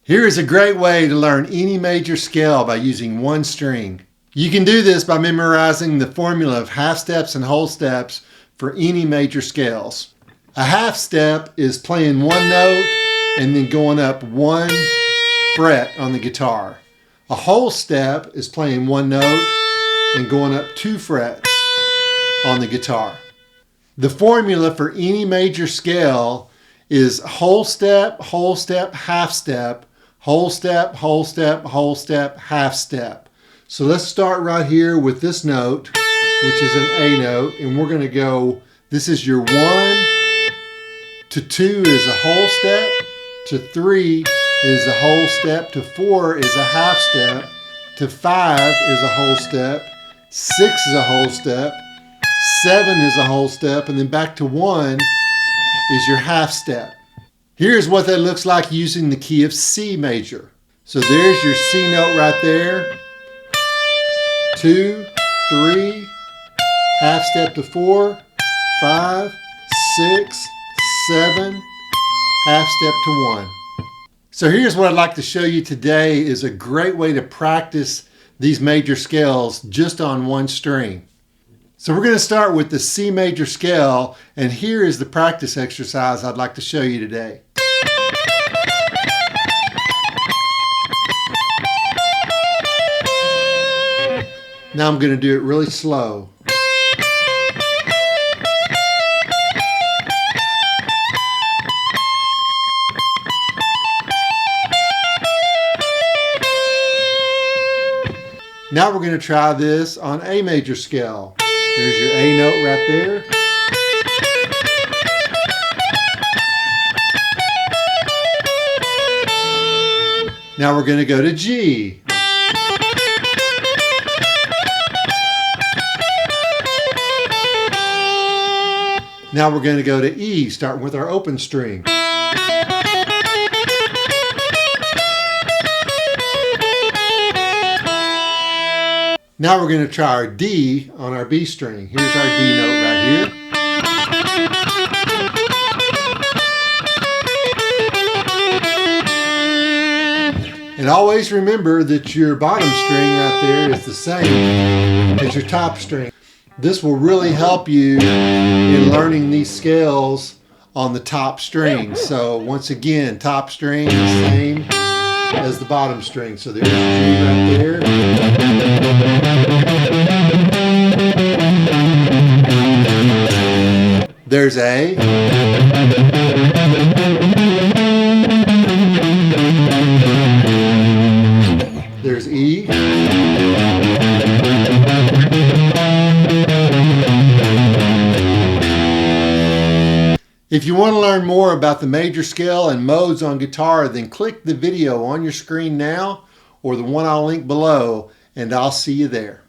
Here is a great way to learn any major scale by using one string. You can do this by memorizing the formula of half steps and whole steps for any major scales. A half step is playing one note and then going up one fret on the guitar. A whole step is playing one note and going up 2 frets on the guitar. The formula for any major scale is whole step, half step, whole step, whole step, whole step, half step. So let's start right here with this note, which is an A note, and we're going to go, this is your 1 to 2 is a whole step, to 3 is a whole step, to 4 is a half step, to 5 is a whole step, 6 is a whole step, 7 is a whole step, and then back to 1 is your half step. Here's what that looks like using the key of C major. So there's your C note right there. 2, 3, half step to 4, 5, 6, 7, half step to 1. So here's what I'd like to show you today is a great way to practice these major scales just on one string. So we're going to start with the C major scale, and here is the practice exercise I'd like to show you today. Now I'm going to do it really slow. Now we're going to try this on A major scale. There's your A note right there. Now we're going to go to G. Now we're going to go to E, starting with our open string. Now we're going to try our D on our B string. Here's our D note right here. And always remember that your bottom string right there is the same as your top string. This will really help you in learning these scales on the top string. So once again, top string is the same as the bottom string. So there's G right there. There's A. There's E. If you want to learn more about the major scale and modes on guitar, then click the video on your screen now or the one I'll link below, and I'll see you there.